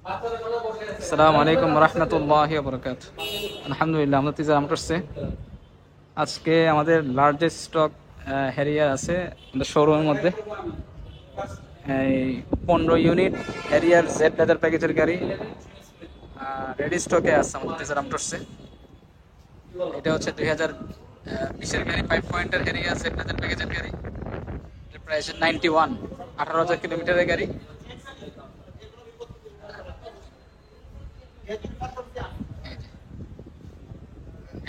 আসসালামু আলাইকুম রহমতুল্লাহি ওয়া বারাকাতুহু। আলহামদুলিল্লাহ, আমরা তিজারা মোটরসে আজকে আমাদের লার্জেস্ট স্টক হ্যারিয়ার আছে আমাদের শোরুমের মধ্যে। এই 15 ইউনিট হ্যারিয়ার জেড লেদার প্যাকেজের গাড়ি রেডি স্টকে আছে আমাদের তিজারা মোটরসে। এটা হচ্ছে 2020-এর গাড়ি, 5 পয়েন্টের হ্যারিয়ার জেড লেদার প্যাকেজের গাড়ি। এর প্রাইস 91, 18,000 কিলোমিটারের গাড়ি।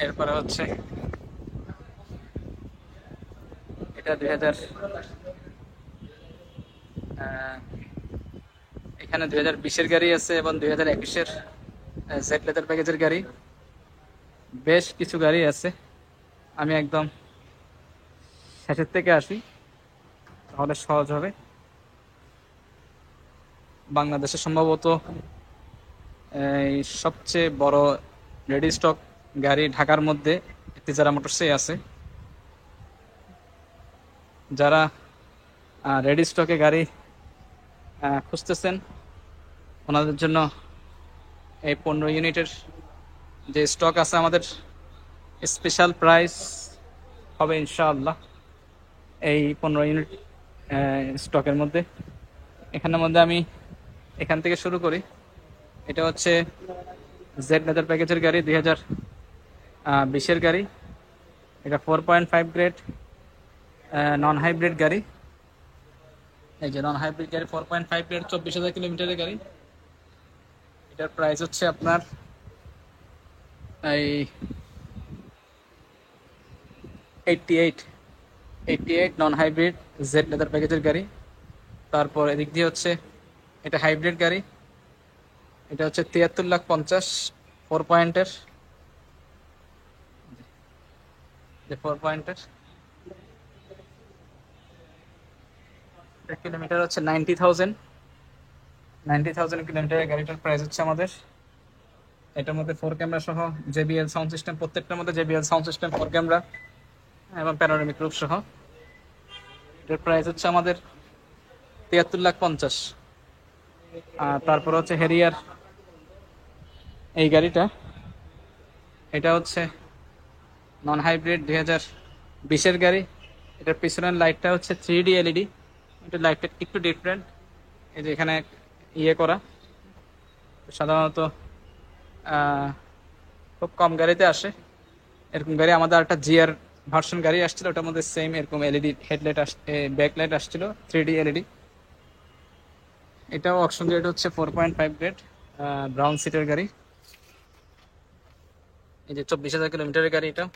এরপরে হচ্ছে এটা 2020-এর গাড়ি আছে এবং 2021-এর জেড লেদার প্যাকেজের গাড়ি। বেশ কিছু গাড়ি আছে, আমি একদম শেষের থেকে আসি তাহলে সহজ হবে। বাংলাদেশে সম্ভবত এই সবচেয়ে বড় রেডি স্টক গাড়ি ঢাকার মধ্যে তিজারা মোটরসে আছে। যারা রেডি স্টকে গাড়ি খুঁজতেছেন ওনাদের জন্য এই 15 ইউনিটের যে স্টক আছে আমাদের, স্পেশাল প্রাইস হবে ইনশাআল্লাহ এই 15 ইউনিট স্টকের মধ্যে। এখানের মধ্যে আমি এখান থেকে শুরু করি। এটা হচ্ছে জেড লেদার প্যাকেজের গাড়ি, 2020-এর গাড়ি। এটা 4.5 গ্রেড নন হাইব্রিড গাড়ি। এই যে নন হাইব্রিড গাড়ি 4.5 গ্রেড, 24,000 কিলোমিটারের গাড়ি। এটার প্রাইস হচ্ছে আপনার এই 88 নন হাইব্রিড জেড লেদার প্যাকেজের গাড়ি। তারপর এদিক দিয়ে হচ্ছে এটা হাইব্রিড গাড়ি। এটা হচ্ছে 73,50,000, 4 পয়েন্টের, যে 4 পয়েন্টের। কিলোমিটার হচ্ছে 90,000 কিলোমিটারের গাড়িটার প্রাইস হচ্ছে আমাদের। এটার মধ্যে 4 ক্যামেরা সহ জেবিএল সাউন্ড সিস্টেম, প্রত্যেকটার মধ্যে জেবিএল সাউন্ড সিস্টেম, 4 ক্যামেরা এবং প্যানোরামিক রুফ সহ। এটার প্রাইস হচ্ছে আমাদের 73,50,000। আর তারপর হচ্ছে হেরিয়ার এই গাড়িটা, এটা হচ্ছে নন হাইব্রিড 2020-এর গাড়ি। এটার পিছনের লাইটটা হচ্ছে 3D এলইডি। এটা লাইটটা একটু ডিফারেন্ট, এই যে এখানে ইয়ে করা। সাধারণত খুব কম গাড়িতে আসে এরকম গাড়ি। আমাদের একটা জিআর ভার্সন গাড়ি আসছিল, ওটার মধ্যে সেম এরকম এলইডি হেডলাইট ব্যাকলাইট আসছিল, 3D এলইডি। এটাও অপশন রেট হচ্ছে 4.5 গ্রেড ব্রাউন সিটের গাড়ি। এই যে 24,000 কিলোমিটারের গাড়ি। এটার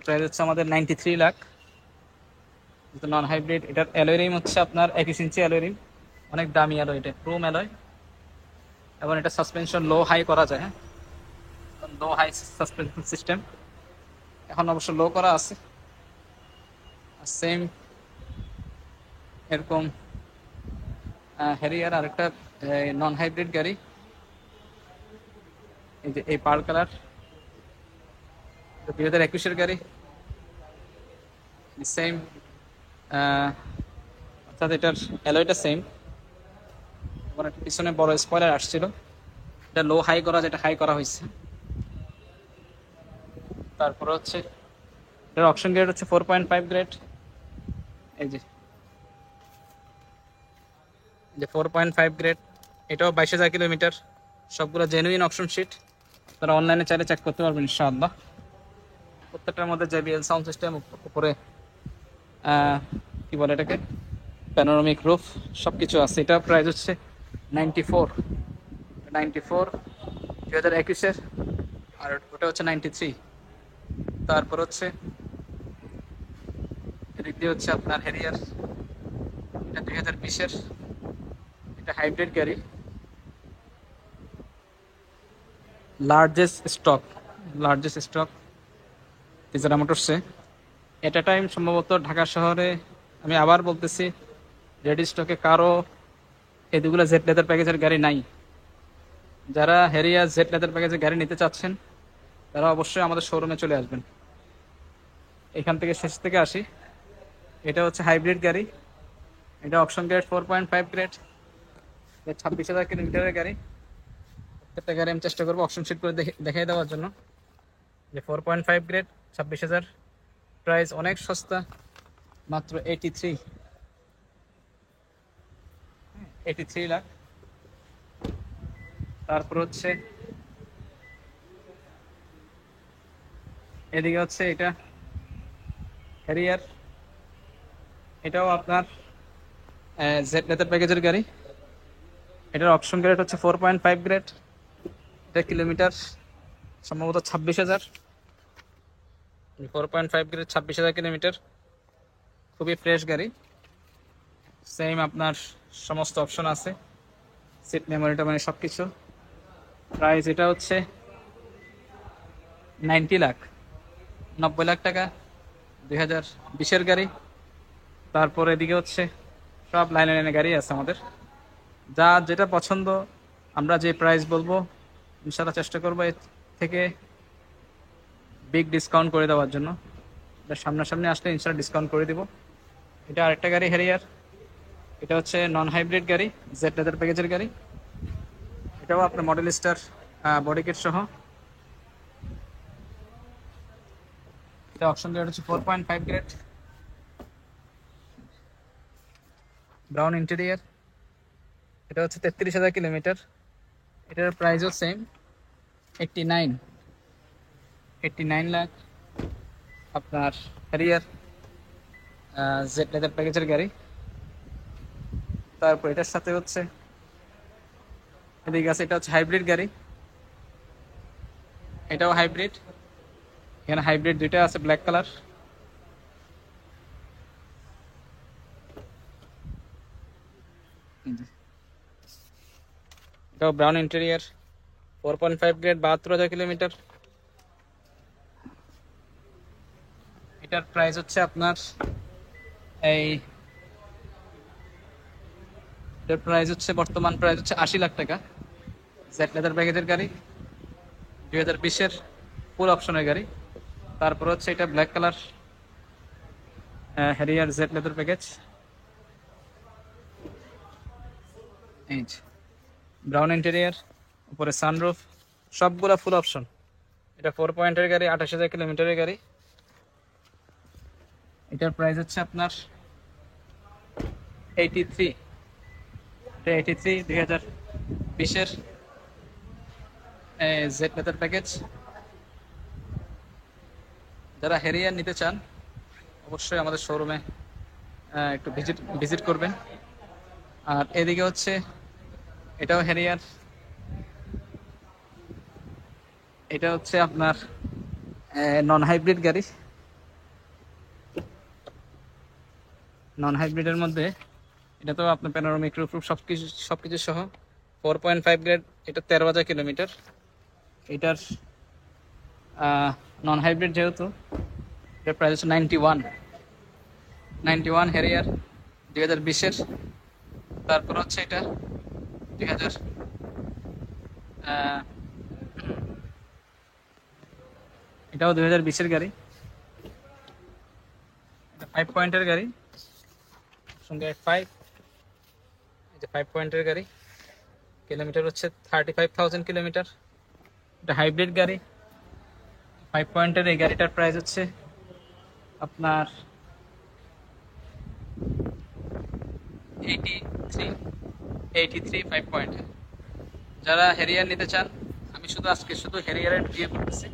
প্রাইস হচ্ছে আমাদের 93 লাখ। Non hybrid. এটার অ্যালয় রিম হচ্ছে আপনার 21 ইঞ্চি অ্যালয় রিম, অনেক দামি অ্যালয়, এটা ক্রোম অ্যালয়। এবং এটা সাসপেনশন লো হাই করা যায়, হ্যাঁ, লো হাই সাসপেনশন সিস্টেম। এখন অবশ্য লো করা আছে। সেম এরকম হ্যারিয়ার আরেকটা নন হাইব্রিড গাড়ি, এই যে এই পার্ল কালার, 2021-এর গাড়ি। সেম, অর্থাৎ এটার অ্যালয়টা সেম এবং একটা পিছনে বড় স্পয়লার আসছিল। এটা লো হাই করা, যেটা হাই করা হয়েছে। তারপর হচ্ছে এটার অপশন গ্রেড হচ্ছে 4.5 গ্রেড। এই যে 4.5 গ্রেড। এটাও 22,000 কিলোমিটার। সবগুলো জেনুইন অপশন শিট, আপনারা অনলাইনে চাইলে চেক করতে পারবেন ইনশাআল্লাহ। প্রত্যেকটার মধ্যে জেবিএল সাউন্ড সিস্টেম, উপরে কি বলে এটাকে, প্যানোরামিক রুফ, সব কিছু আছে। এটা প্রাইস হচ্ছে 94, 2021-এর। আর ওটা হচ্ছে 93। তারপর হচ্ছে এদিক দিয়ে হচ্ছে আপনার হ্যারিয়ার, এটা 2020-এর, এটা হাইব্রিড গাড়ি, লার্জেস্ট স্টক তিজারা মোটরসে। এটা টাইম সম্ভবত ঢাকা শহরে, আমি আবার বলতেছি, রেডি স্টকে কারো এদিকগুলো জেড লেদার প্যাকেজের গাড়ি নাই। যারা হ্যারিয়ার জেড লেদার প্যাকেজের গাড়ি নিতে চাচ্ছেন তারা অবশ্যই আমাদের শোরুমে চলে আসবেন। এখান থেকে শেষ থেকে আসি। এটা হচ্ছে হাইব্রিড গাড়ি। এটা অপশন গ্রেড 4.5 গ্রেড, 26,000 কিলোমিটারের গাড়ি। প্রত্যেকটা গাড়ি আমি চেষ্টা করবো অপশন শিট করে দেখিয়ে দেওয়ার জন্য। যে 4.5 গ্রেড 26,000, প্রাইস অনেক সস্তা, মাত্র 83 লাখ। তারপর হচ্ছে এদিকে হচ্ছে এটা হ্যারিয়ার, এটাও আপনার জেড লেদার প্যাকেজের গাড়ি। এটার অপশন গ্রেড হচ্ছে 4.5 গ্রেড। এটা কিলোমিটার সম্ভবত 26,000। 4.5 গ্রেড 26,000 কিলোমিটার, খুবই ফ্রেশ গাড়ি। সেম আপনার সমস্ত অপশন আছে, সিট মেমোরিটা মানে সব কিছু। প্রাইস এটা হচ্ছে 90 লাখ, 90 লাখ টাকা, 2020-এর গাড়ি। তারপর এদিকে হচ্ছে সব লাইনে লাইনে গাড়ি আছে আমাদের। যা যেটা পছন্দ আমরা যে প্রাইস বলবো ইনশাল্লাহ চেষ্টা করবো এর থেকে বিগ ডিসকাউন্ট করে দেওয়ার জন্য। সামনাসামনি আসলে ইনশাল্লাহ ডিসকাউন্ট করে দিব। এটা আরেকটা গাড়ি হ্যারিয়ার, এটা হচ্ছে নন হাইব্রিড গাড়ি, জেড লেদার প্যাকেজের গাড়ি। এটাও আপনার মডেল স্টার বডি কিট সহ। এটা অপশন গ্রেড হচ্ছে 4.5 গ্রেড, ব্রাউন ইন্টেরিয়ার। এটা হচ্ছে 33,000 কিলোমিটার। এটার প্রাইসও সেম 89 লাখ। আপনার হ্যারিয়ার জেড লেদার প্যাকেজের গাড়ি। তারপর এটার সাথে হচ্ছে এদিকে আছে, এটা হচ্ছে হাইব্রিড গাড়ি, এটাও হাইব্রিড। এখানে হাইব্রিড দুইটা আছে, ব্ল্যাক কালার। এটাও ব্রাউন ইন্টেরিয়ার, 4.5 গ্রেড, 72,000 কিলোমিটার। এটার প্রাইস হচ্ছে আপনার এটার প্রাইস হচ্ছে বর্তমান প্রাইস হচ্ছে 80 লাখ টাকা। জেড লেদার প্যাকেজের গাড়ি, 2020-এর ফুল অপশনের গাড়ি। তারপর হচ্ছে এটা black colour Harrier Z leather package, এই ব্রাউন ইন্টেরিয়ার, উপরে সানরুফ, সবগুলা ফুল অপশন। এটা 4 পয়েন্টের গাড়ি, 28,000 কিলোমিটারের গাড়ি। এটার প্রাইস হচ্ছে আপনার 83। এটা 83, 2020-এর জেড লেদার প্যাকেজ। যারা হ্যারিয়ার নিতে চান অবশ্যই আমাদের শোরুমে একটু ভিজিট করবেন। আর এদিকে হচ্ছে এটাও হ্যারিয়ার, এটা হচ্ছে আপনার নন হাইব্রিড গাড়ি। নন হাইব্রিডের মধ্যে এটা তো আপনার প্যানোরামিক রুফ সবকিছু সহ 4.5 গ্রেড। এটা 13,000 কিলোমিটার। এটার নন হাইব্রিড যেহেতু এটার প্রাইস হচ্ছে 91 হ্যারিয়ার 2020-এর। তারপর হচ্ছে এটা 2000 এটাও 2020-এর গাড়ি। এটা 5 পয়েন্টের গাড়ি, সঙ্গে 5 পয়েন্টের গাড়ি। কিলোমিটার হচ্ছে 35,000 কিলোমিটার। এটা হাইব্রিড গাড়ি, 5 পয়েন্টের। এই গাড়িটার প্রাইস হচ্ছে আপনার 83 5 পয়েন্ট। যারা হ্যারিয়ার নিতে চান, আমি আজকে শুধু হ্যারিয়ারের ভিডিও করতেছি।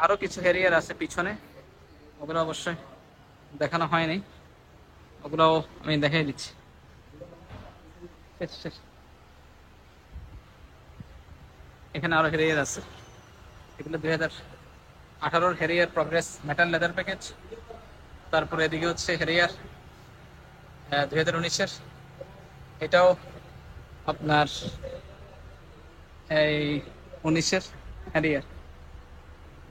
আরও কিছু হ্যারিয়ার আছে পিছনে, ওগুলো অবশ্যই দেখানো হয়নি, ওগুলোও আমি দেখিয়ে দিচ্ছি। এখানে আরো হ্যারিয়ার আছে, এগুলো 2018-র Harrier progress metal leather package. তারপরে এদিকে হচ্ছে হ্যারিয়ার 2019-এর, এটাও আপনার এই 19-এর হ্যারিয়ার।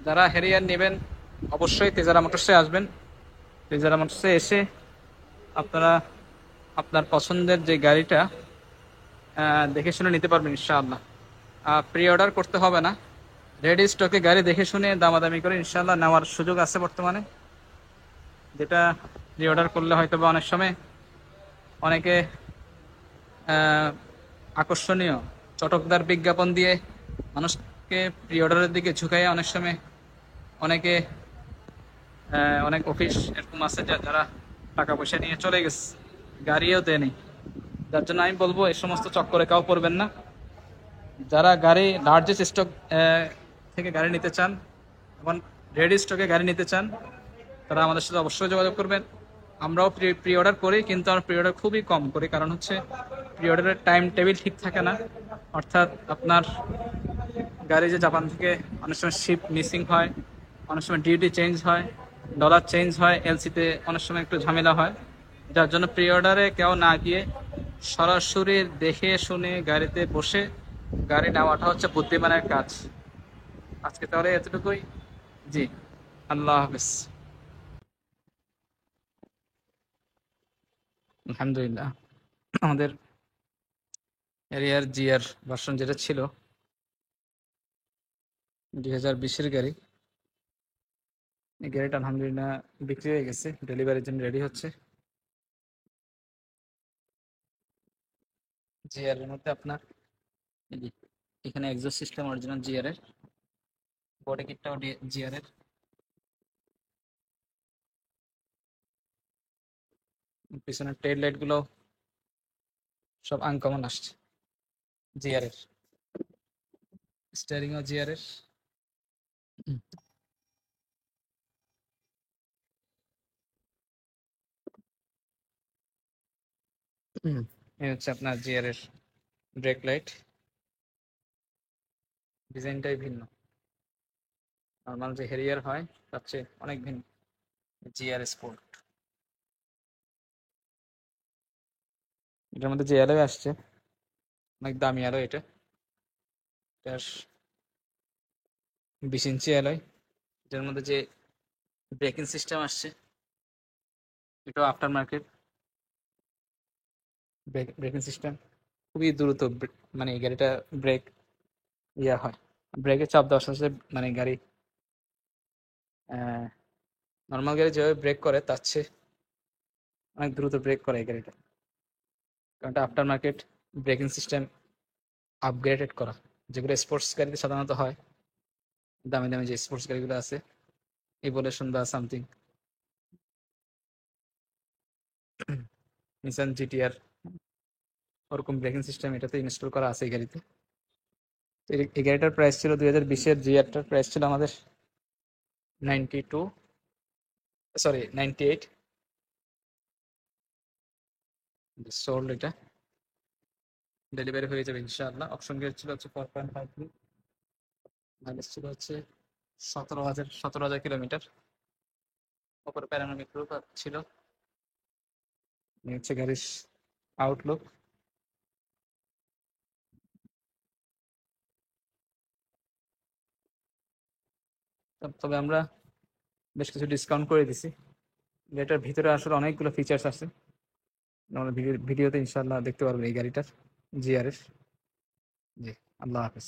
যারা হ্যারিয়ার নেবেন অবশ্যই তেজারা মোটরসে আসবেন। তেজারা মোটরসে এসে আপনারা আপনার পছন্দের যে গাড়িটা দেখে শুনে নিতে পারবেন ইনশাআল্লাহ। প্রি অর্ডার করতে হবে না, রেডি স্টকে গাড়ি দেখে শুনে দামাদামি করে ইনশাআল্লাহ নেওয়ার সুযোগ আছে বর্তমানে। যেটা প্রি অর্ডার করলে হয়তো বা অনেক সময় অনেকে আহ, আকর্ষণীয় চটকদার বিজ্ঞাপন দিয়ে মানুষকে প্রি অর্ডারের দিকে ঝুঁকাইয়া অনেক সময় অনেকে অনেক অফিস এরকম আছে যারা টাকা পয়সা নিয়ে চলে গেছে, গাড়িও দেয়নি। যার জন্য আমি বলবো এই সমস্ত চক্করে কাউ পড়বেন না। যারা গাড়ি লার্জেস্ট স্টক থেকে গাড়ি নিতে চান এবং রেডি স্টকে গাড়ি নিতে চান, তারা আমাদের সাথে অবশ্যই যোগাযোগ করবেন। আমরাও প্রি অর্ডার করি, কিন্তু আমরা প্রি অর্ডার খুবই কম করি, কারণ হচ্ছে প্রি অর্ডারের টাইম টেবিল ঠিক থাকে না। অর্থাৎ আপনার গাড়ি যে জাপান থেকে অনেক সময় শিপ মিসিং হয়, অনেক সময় ডিউটি চেঞ্জ হয়, ডলার চেঞ্জ হয়, এলসিতে অনেক সময় একটু ঝামেলা হয়। যার জন্য প্রি অর্ডারে কেউ না গিয়ে সরাসরি দেখে শুনে গাড়িতে বসে গাড়ি নেওয়াটা হচ্ছে বুদ্ধিমানের কাজ। আজকে তাহলে এতটুকুই। জি, আল্লাহ হাফেজ। আলহামদুলিল্লাহ, আমাদের এরিয়ার জিআর ভার্সন যেটা ছিল 2020-এর গাড়ি, এই গাড়িটা আলহামদুলিল্লাহ বিক্রি হয়ে গেছে, ডেলিভারির জন্য রেডি হচ্ছে। জিআর এর মধ্যে আপনার এই যে এখানে এক্সস্ট সিস্টেম অরিজিনাল জিআর এর, বডি কিটটাও জিআর এর, পিছনের টেল লাইট গুলো সব আনকমন আসছে জিআর এর, স্টিয়ারিং ও জিআর এর। এই হচ্ছে আপনার জিআর এর ব্রেক লাইট, ডিজাইনটাই ভিন্ন, নর্মাল যে হেরিয়ার হয় তার চেয়ে অনেক ভিন্ন। জিআর স্পোর্ট, এটার মধ্যে যে অ্যালয় আসছে অনেক দামি অ্যালয় এটা, এটার 20 ইঞ্চি অ্যালয়। এটার মধ্যে যে ব্রেকিং সিস্টেম আসছে এটাও আফটার মার্কেট ব্রেকিং সিস্টেম, খুবই দ্রুত মানে এই গাড়িটা ব্রেক হয়, ব্রেকের চাপ দেওয়ার সাথে সাথে মানে গাড়ি নর্মাল গাড়ি যেভাবে ব্রেক করে তার চেয়ে অনেক দ্রুত ব্রেক করে এই গাড়িটা, কারণ এটা after market braking system upgraded করা, যেগুলো স্পোর্টস গাড়িতে সাধারণত হয়, দামি দামি যে স্পোর্টস গাড়িগুলো আছে, ইভোলিউশন বা সামথিং, নিসান জিটিআর, ওরকম ব্রেকিং সিস্টেম এটাতে ইনস্টল করা আছে এই গাড়িতে। তো এই গাড়িটার প্রাইস ছিল 2020-এর জিআরটার প্রাইস ছিল আমাদের 92, সরি 98 সোল্ড। এটা ডেলিভারি হয়ে যাবে ইনশাআল্লাহ। অপশন গেট ছিল হচ্ছে 4.53, মাইলেজ ছিল হচ্ছে 17,000 ওপরে প্যারানোমিক রুফ ছিল। এই হচ্ছে গাড়ির আউটলুক। তবে আমরা বেশ কিছু ডিসকাউন্ট করে দিছি, এটার ভিতরে আসলে অনেকগুলো ফিচার্স আছে, আমরা ভিডিওতে ইনশাআল্লাহ দেখতে পারবেন এই গাড়িটার জিআরএস। জি, আল্লাহ হাফেজ।